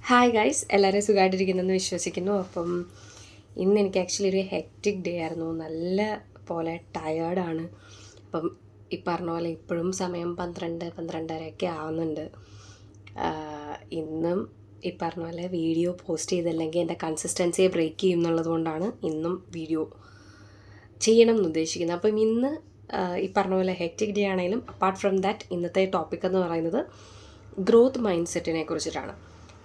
Hi guys, എല്ലാവരും സുഖമായിട്ടിരിക്കുന്നെന്ന് വിശ്വസിക്കുന്നു. അപ്പം ഇന്ന് എനിക്ക് ആക്ച്വലി ഒരു ഹെക്റ്റിക് ഡേ ആയിരുന്നു. നല്ല പോലെ ടയേർഡാണ്. അപ്പം ഈ പറഞ്ഞ പോലെ ഇപ്പോഴും സമയം 12-12:30 ആവുന്നുണ്ട്. ഇന്നും ഈ പറഞ്ഞ പോലെ വീഡിയോ പോസ്റ്റ് ചെയ്തില്ലെങ്കിൽ എൻ്റെ കൺസിസ്റ്റൻസിയെ ബ്രേക്ക് ചെയ്യും എന്നുള്ളത് കൊണ്ടാണ് ഇന്നും വീഡിയോ ചെയ്യണം എന്ന് ഉദ്ദേശിക്കുന്നത്. അപ്പം ഇന്ന് ഈ പറഞ്ഞ പോലെ ഹെക്റ്റിക് ഡേ ആണെങ്കിലും അപ്പാർട്ട് ഫ്രം ദാറ്റ് ഇന്നത്തെ ടോപ്പിക് എന്ന് പറയുന്നത് ഗ്രോത്ത് മൈൻഡ് സെറ്റിനെ കുറിച്ചിട്ടാണ്.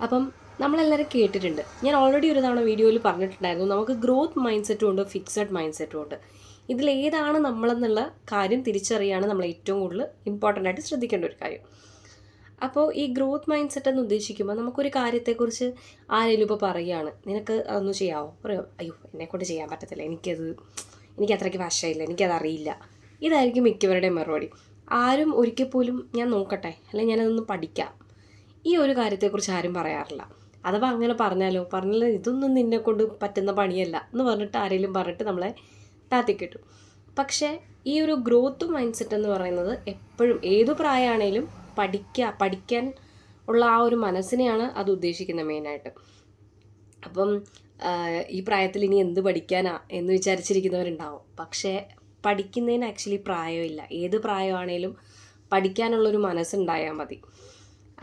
അപ്പം നമ്മളെല്ലാവരും കേട്ടിട്ടുണ്ട്, ഞാൻ ഓൾറെഡി ഒരു തവണ വീഡിയോയിൽ പറഞ്ഞിട്ടുണ്ടായിരുന്നു, നമുക്ക് ഗ്രോത്ത് മൈൻഡ് സെറ്റും ഉണ്ട്, ഫിക്സഡ് മൈൻഡ് സെറ്റും ഉണ്ട്. ഇതിലേതാണ് നമ്മളെന്നുള്ള കാര്യം തിരിച്ചറിയാണ് നമ്മൾ ഏറ്റവും കൂടുതൽ ഇമ്പോർട്ടൻ്റ് ആയിട്ട് ശ്രദ്ധിക്കേണ്ട ഒരു കാര്യം. അപ്പോൾ ഈ ഗ്രോത്ത് മൈൻഡ് സെറ്റ് എന്ന് ഉദ്ദേശിക്കുമ്പോൾ നമുക്കൊരു കാര്യത്തെക്കുറിച്ച് ആരെങ്കിലും ഇപ്പോൾ പറയുകയാണ്, നിനക്ക് അതൊന്നും ചെയ്യാമോ, പറയോ, അയ്യോ എന്നെക്കൊണ്ട് ചെയ്യാൻ പറ്റത്തില്ല, എനിക്ക് അത്രയ്ക്ക് വശമില്ല, എനിക്കതറിയില്ല. ഇതായിരിക്കും മിക്കവരുടെയും മറുപടി. ആരും ഒരിക്കൽ പോലും ഞാൻ നോക്കട്ടെ, അല്ലെങ്കിൽ ഞാനതൊന്ന് പഠിക്കാം, ഈ ഒരു കാര്യത്തെക്കുറിച്ച് ആരും പറയാറില്ല. അഥവാ അങ്ങനെ പറഞ്ഞാൽ ഇതൊന്നും നിന്നെക്കൊണ്ട് പറ്റുന്ന പണിയല്ല എന്ന് പറഞ്ഞിട്ട് ആരെങ്കിലും പറഞ്ഞിട്ട് നമ്മളെ താത്തിക്കിട്ടും. പക്ഷേ ഈ ഒരു ഗ്രോത്ത് മൈൻഡ് സെറ്റ് എന്ന് പറയുന്നത് എപ്പോഴും ഏതു പ്രായമാണേലും പഠിക്കാൻ ഉള്ള ആ ഒരു മനസ്സിനെയാണ് അത് ഉദ്ദേശിക്കുന്നത് മെയിനായിട്ട്. അപ്പം ഈ പ്രായത്തിൽ ഇനി എന്ത് പഠിക്കാനാ എന്ന് വിചാരിച്ചിരിക്കുന്നവരുണ്ടാവും. പക്ഷേ പഠിക്കുന്നതിന് ആക്ച്വലി പ്രായമില്ല. ഏത് പ്രായമാണേലും പഠിക്കാനുള്ളൊരു മനസ്സുണ്ടായാൽ മതി.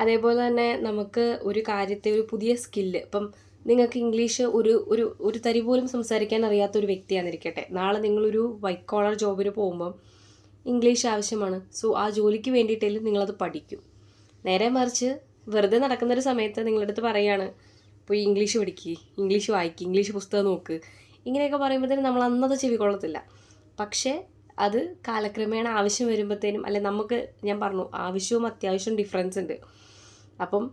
അതേപോലെ തന്നെ നമുക്ക് ഒരു കാര്യത്തെ, ഒരു പുതിയ സ്കില്ല്, ഇപ്പം നിങ്ങൾക്ക് ഇംഗ്ലീഷ് ഒരു തരി പോലും സംസാരിക്കാൻ അറിയാത്തൊരു വ്യക്തിയാണെന്നിരിക്കട്ടെ, നാളെ നിങ്ങളൊരു വൈറ്റ് കോളർ ജോബിന് പോകുമ്പം ഇംഗ്ലീഷ് ആവശ്യമാണ്. സോ ആ ജോലിക്ക് വേണ്ടിയിട്ടെങ്കിലും നിങ്ങളത് പഠിക്കും. നേരെ മറിച്ച് വെറുതെ നടക്കുന്നൊരു സമയത്ത് നിങ്ങളുടെ അടുത്ത് പറയുകയാണ്, പോയി ഇംഗ്ലീഷ് പഠിക്കുക, ഇംഗ്ലീഷ് വായിക്കുക, ഇംഗ്ലീഷ് പുസ്തകം നോക്ക്, ഇങ്ങനെയൊക്കെ പറയുമ്പോഴത്തേനും നമ്മൾ അന്നത് ചെവിക്കൊള്ളത്തില്ല. പക്ഷേ അത് കാലക്രമേണ ആവശ്യം വരുമ്പോഴത്തേനും, അല്ലെ നമുക്ക്, ഞാൻ പറഞ്ഞു ആവശ്യവും അത്യാവശ്യവും ഡിഫറൻസ് ഉണ്ട്. അപ്പം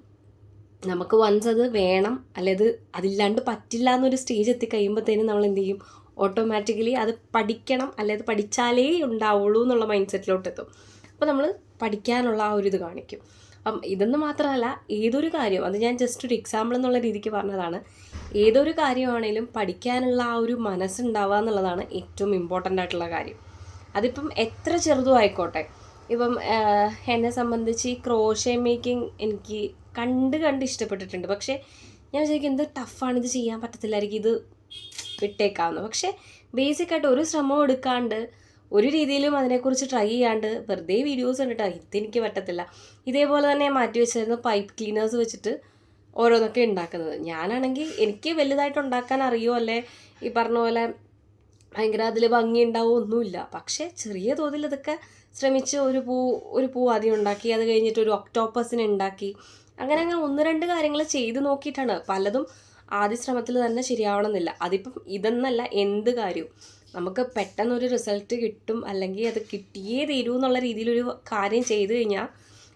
നമുക്ക് വൺസ് അത് വേണം, അല്ലെ അതില്ലാണ്ട് പറ്റില്ല എന്നൊരു സ്റ്റേജ് എത്തിക്കഴിയുമ്പോഴത്തേനും നമ്മൾ എന്ത് ചെയ്യും, ഓട്ടോമാറ്റിക്കലി അത് പഠിക്കണം, അല്ലെ അത് പഠിച്ചാലേ ഉണ്ടാവുള്ളൂ എന്നുള്ള മൈൻഡ് സെറ്റിലോട്ട് എത്തും. അപ്പോൾ നമ്മൾ പഠിക്കാനുള്ള ആ ഒരു ഇത് കാണിക്കും. അപ്പം ഇതെന്ന് മാത്രമല്ല, ഏതൊരു കാര്യം, അത് ഞാൻ ജസ്റ്റ് ഒരു എക്സാമ്പിൾ എന്നുള്ള രീതിക്ക് പറഞ്ഞതാണ്, ഏതൊരു കാര്യമാണേലും പഠിക്കാനുള്ള ആ ഒരു മനസ്സുണ്ടാവുക എന്നുള്ളതാണ് ഏറ്റവും ഇമ്പോർട്ടൻ്റ് ആയിട്ടുള്ള കാര്യം. അതിപ്പം എത്ര ചെറുതും ആയിക്കോട്ടെ. ഇപ്പം എന്നെ സംബന്ധിച്ച് ഈ ക്രോഷേ മേക്കിംഗ് എനിക്ക് കണ്ട് ഇഷ്ടപ്പെട്ടിട്ടുണ്ട്. പക്ഷേ ഞാൻ വിചാരിക്കും എന്ത് ടഫാണ്, ഇത് ചെയ്യാൻ പറ്റത്തില്ലായിരിക്കും, ഇത് വിട്ടേക്കാവുന്നു. പക്ഷേ ബേസിക്കായിട്ട് ഒരു ശ്രമവും എടുക്കാണ്ട്, ഒരു രീതിയിലും അതിനെക്കുറിച്ച് ട്രൈ ചെയ്യാണ്ട് വെറുതെ വീഡിയോസ് കണ്ടിട്ട് ഇതെനിക്ക് പറ്റത്തില്ല. ഇതേപോലെ തന്നെ മാറ്റി വെച്ചിരുന്ന പൈപ്പ് ക്ലീനേഴ്സ് വെച്ചിട്ട് ഓരോന്നൊക്കെ ഉണ്ടാക്കുന്നത്. ഞാനാണെങ്കിൽ എനിക്ക് വലുതായിട്ട് ഉണ്ടാക്കാൻ അറിയോ, അല്ലേ ഈ പറഞ്ഞ പോലെ ഭയങ്കര അതിൽ ഭംഗി ഉണ്ടാവും ഒന്നുമില്ല. പക്ഷേ ചെറിയ തോതിൽ ഇതൊക്കെ ശ്രമിച്ച് ഒരു പൂ ആദ്യം ഉണ്ടാക്കി, അത് കഴിഞ്ഞിട്ട് ഒരു ഒക്ടോപ്പസിനെ ഉണ്ടാക്കി, അങ്ങനെ 1-2 കാര്യങ്ങൾ ചെയ്ത് നോക്കിയിട്ടാണ്. പലതും ആദ്യ ശ്രമത്തിൽ തന്നെ ശരിയാവണമെന്നില്ല. അതിപ്പം ഇതെന്നല്ല, എന്ത് കാര്യവും നമുക്ക് പെട്ടെന്നൊരു റിസൾട്ട് കിട്ടും, അല്ലെങ്കിൽ അത് കിട്ടിയേ തീരൂ എന്നുള്ള രീതിയിലൊരു കാര്യം ചെയ്തു കഴിഞ്ഞാൽ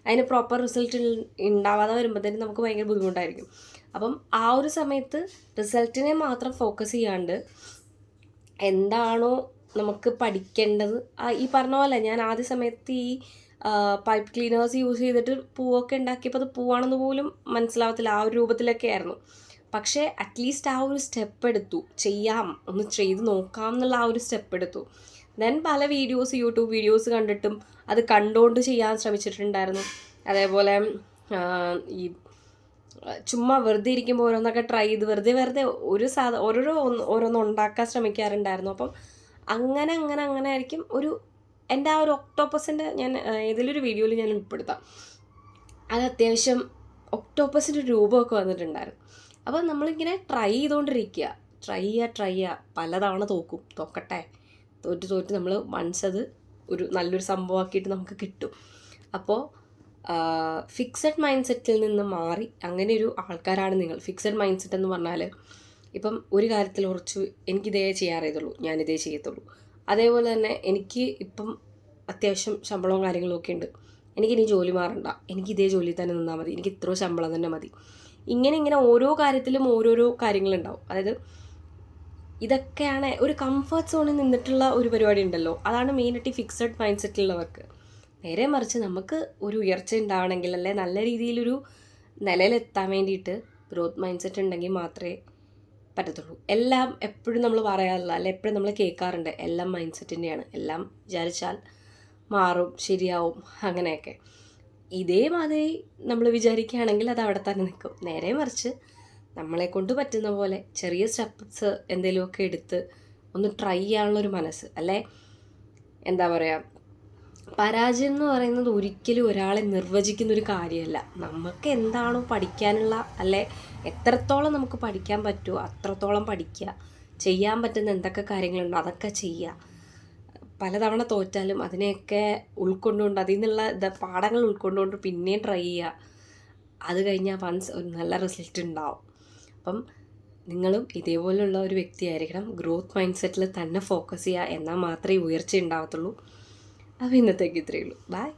അതിന് പ്രോപ്പർ റിസൾട്ട് ഉണ്ടാവാതെ വരുമ്പോഴത്തേനും നമുക്ക് ഭയങ്കര ബുദ്ധിമുട്ടായിരിക്കും. അപ്പം ആ ഒരു സമയത്ത് റിസൾട്ടിനെ മാത്രം ഫോക്കസ് ചെയ്യാണ്ട് എന്താണോ നമുക്ക് പഠിക്കേണ്ടത്, ഈ പറഞ്ഞ പോലെ ഞാൻ ആദ്യ സമയത്ത് ഈ പൈപ്പ് ക്ലീനേഴ്സ് യൂസ് ചെയ്തിട്ട് പൂവൊക്കെ ഉണ്ടാക്കിയപ്പോൾ അത് പൂവാണെന്ന് പോലും മനസ്സിലാവത്തില്ല, ആ ഒരു രൂപത്തിലൊക്കെ ആയിരുന്നു. പക്ഷേ അറ്റ്ലീസ്റ്റ് ആ ഒരു സ്റ്റെപ്പ് എടുത്തു, ഒന്ന് ചെയ്ത് നോക്കാം എന്നുള്ള ആ ഒരു സ്റ്റെപ്പ് എടുത്തു. ദെൻ പല യൂട്യൂബ് വീഡിയോസ് കണ്ടിട്ടും അത് കണ്ടുകൊണ്ട് ചെയ്യാൻ ശ്രമിച്ചിട്ടുണ്ടായിരുന്നു. അതേപോലെ ഈ ചുമ്മാ വെറുതെ ഇരിക്കുമ്പോൾ ഓരോന്നൊക്കെ ട്രൈ ചെയ്ത് വെറുതെ ഓരോന്ന് ഉണ്ടാക്കാൻ ശ്രമിക്കാറുണ്ടായിരുന്നു. അപ്പം അങ്ങനെ ആയിരിക്കും എൻ്റെ ആ ഒരു ഒക്ടോപ്പസിൻ്റെ, ഞാൻ ഏതെങ്കിലും വീഡിയോയിൽ ഞാൻ ഉൾപ്പെടുത്താം, അത് അത്യാവശ്യം ഒക്ടോപ്പസിൻ്റെ രൂപമൊക്കെ വന്നിട്ടുണ്ടായിരുന്നു. അപ്പോൾ നമ്മളിങ്ങനെ ട്രൈ ചെയ്യുക, പലതവണ തോക്കട്ടെ, തോറ്റ് നമ്മൾ വൺസ് അത് ഒരു നല്ലൊരു സംഭവമാക്കിയിട്ട് നമുക്ക് കിട്ടും. അപ്പോൾ ഫിക്സഡ് മൈൻഡ് സെറ്റിൽ നിന്ന് മാറി അങ്ങനെ ഒരു ആൾക്കാരാണ് നിങ്ങൾ. ഫിക്സഡ് മൈൻഡ് സെറ്റ് എന്ന് പറഞ്ഞാൽ, ഇപ്പം ഒരു കാര്യത്തിൽ ഉറച്ചു എനിക്കിതേ ചെയ്യാറിയതുള്ളൂ, ഞാനിതേ ചെയ്യത്തുള്ളൂ. അതേപോലെ തന്നെ എനിക്ക് ഇപ്പം അത്യാവശ്യം ശമ്പളവും കാര്യങ്ങളൊക്കെ ഉണ്ട്, എനിക്കിനി ജോലി മാറണ്ട, എനിക്ക് ഇതേ ജോലി തന്നെ നിന്നാൽ മതി, എനിക്ക് ഇത്ര ശമ്പളം തന്നെ മതി. ഇങ്ങനെ ഓരോ കാര്യത്തിലും ഓരോരോ കാര്യങ്ങളുണ്ടാവും. അതായത് ഇതൊക്കെയാണ് ഒരു കംഫർട്ട് സോണിൽ നിന്നിട്ടുള്ള ഒരു പരിപാടി ഉണ്ടല്ലോ, അതാണ് മെയിനായിട്ട് ഈ ഫിക്സഡ് മൈൻഡ് സെറ്റിലുള്ളവർക്ക്. നേരെ മറിച്ച് നമുക്ക് ഒരു ഉയർച്ച ഉണ്ടാവണമെങ്കിൽ, അല്ലെ നല്ല രീതിയിലൊരു നിലയിലെത്താൻ വേണ്ടിയിട്ട് ഗ്രോത്ത് മൈൻഡ് സെറ്റ് ഉണ്ടെങ്കിൽ മാത്രമേ പറ്റത്തുള്ളൂ. എല്ലാം എപ്പോഴും നമ്മൾ പറയാറില്ല, അല്ലെ എപ്പോഴും നമ്മൾ കേൾക്കാറുണ്ട്, എല്ലാം മൈൻഡ് സെറ്റിൻ്റെയാണ്, എല്ലാം വിചാരിച്ചാൽ മാറും, ശരിയാവും, അങ്ങനെയൊക്കെ. ഇതേമാതിരി നമ്മൾ വിചാരിക്കുകയാണെങ്കിൽ അത് അവിടെ തന്നെ നിൽക്കും. നേരെ മറിച്ച് നമ്മളെ കൊണ്ട് പറ്റുന്ന പോലെ ചെറിയ സ്റ്റെപ്സ് എന്തെങ്കിലുമൊക്കെ എടുത്ത് ഒന്ന് ട്രൈ ചെയ്യാനുള്ളൊരു മനസ്സ്, അല്ലേ എന്താ പറയുക, പരാജയം എന്ന് പറയുന്നത് ഒരിക്കലും ഒരാളെ നിർവചിക്കുന്നൊരു കാര്യമല്ല. നമുക്ക് എന്താണോ പഠിക്കാനുള്ള, അല്ലെ എത്രത്തോളം നമുക്ക് പഠിക്കാൻ പറ്റുമോ അത്രത്തോളം പഠിക്കുക, ചെയ്യാൻ പറ്റുന്ന എന്തൊക്കെ കാര്യങ്ങളുണ്ടോ അതൊക്കെ ചെയ്യുക. പലതവണ തോറ്റാലും അതിനെയൊക്കെ ഉൾക്കൊണ്ടുകൊണ്ട് അതിൽ നിന്നുള്ള പാഠങ്ങൾ ഉൾക്കൊണ്ടുകൊണ്ട് പിന്നെയും ട്രൈ ചെയ്യുക. അത് കഴിഞ്ഞാൽ വൺസ് ഒരു നല്ല റിസൾട്ട് ഉണ്ടാവും. അപ്പം നിങ്ങളും ഇതേപോലുള്ള ഒരു വ്യക്തിയായിരിക്കണം. ഗ്രോത്ത് മൈൻഡ് സെറ്റിൽ തന്നെ ഫോക്കസ് ചെയ്യുക, എന്നാൽ മാത്രമേ ഉയർച്ച ഉണ്ടാവത്തുള്ളൂ. അപ്പോൾ ഇന്നത്തേക്ക് ഇത്രയേ ഉള്ളൂ. ബൈ.